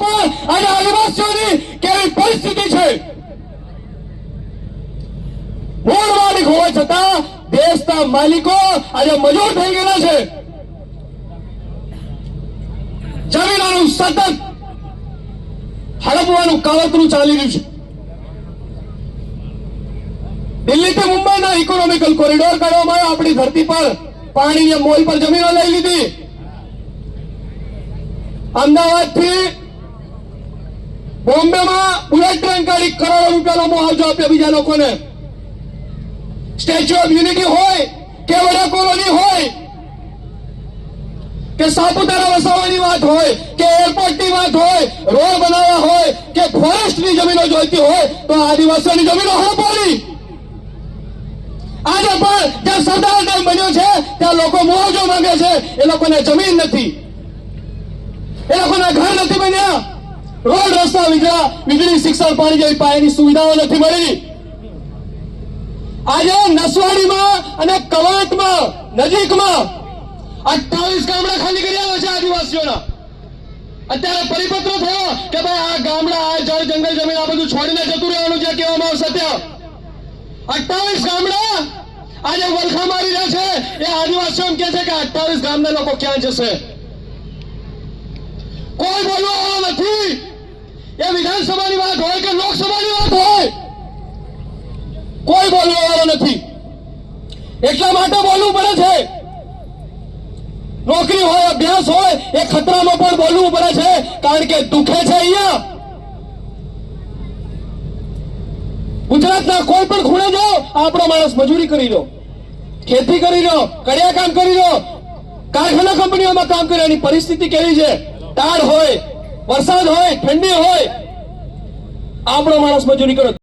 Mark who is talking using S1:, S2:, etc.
S1: આજે આદિવાસીઓની કેવી પરિસ્થિતિ છે। મૂળ માલિક હોવા છતાં દેશના માલિકો આજે મજૂર થઈ ગયેલા છે। જમીનોનું સતત હડપવાનું કાવતરું ચાલી રહ્યું છે। દિલ્હીથી મુંબઈના ઇકોનોમિકલ કોરિડોર કાઢવામાં આવ્યો। આપણી ધરતી પર પાણીની મોલ પર જમીનો લઈ લીધી। અમદાવાદથી બોમ્બેમાં બુલેટ ટ્રેન કાઢી કરોડો રૂપિયાનો મુઆવજો આપ્યો બીજા લોકોને। સ્ટેચ્યુ ઓફ યુનિટી હોય કે વડા કોલોની હોય કે સાપુતારા વસાવવાની વાત હોય કે એરપોર્ટની વાત હોય, રોડ બનાવવા હોય કે ફોરેસ્ટની જમીનો જોઈતી હોય તો આદિવાસીઓની જમીનો હડપોલી। આજે પણ જ્યાં સરદાર ડેમ બન્યો છે ત્યાં લોકો મુઆવજો માંગે છે। એ લોકોને જમીન નથી, એ લોકોના ઘર નથી બન્યા, રોડ રસ્તા વીજળી શિક્ષણ પાણી જેવી પાયાની સુવિધાઓ નથી મળી। આજે નસવાડીમાં અને કવાંટમાં નજીકમાં 28 ગામડા ખાલી કરી આવ્યા છે આદિવાસીઓના। અત્યારે પરિપત્ર થયો કે ભાઈ આ ગામડા, આ જળ જંગલ જમીન આ બધું છોડીને જતું રહેવાનું છે કહેવામાં આવશે। ત્યાં 28 ગામડા આજે વલખા મારી રહ્યા છે। એ આદિવાસીઓ એમ કે છે કે 28 ગામના લોકો ક્યાં જશે? કોઈ બોલવા વાળો નથી। એ વિધાનસભાની વાત હોય કે લોકસભાની વાત હોય, કોઈ બોલવા વાળો નથી। એટલા માટે બોલવું પડે છે। નોકરી હોય, અભ્યાસ હોય, એ ખતરામાં પણ બોલવું પડે છે, કારણ કે દુખે છે અહીંયા। ગુજરાતના કોઈ પણ ખૂણે જાઓ, આપણો માણસ મજૂરી કરી રહ્યો, ખેતી કરી રહ્યો, કડિયા કામ કરી રહ્યો, કારખાના કંપનીઓમાં કામ કરી રહ્યો। પરિસ્થિતિ કેવી છે? ટાઢ હોય, વરસાદ હોય, ઠંડી હોય, આપણો માણસ મજૂરી કરે।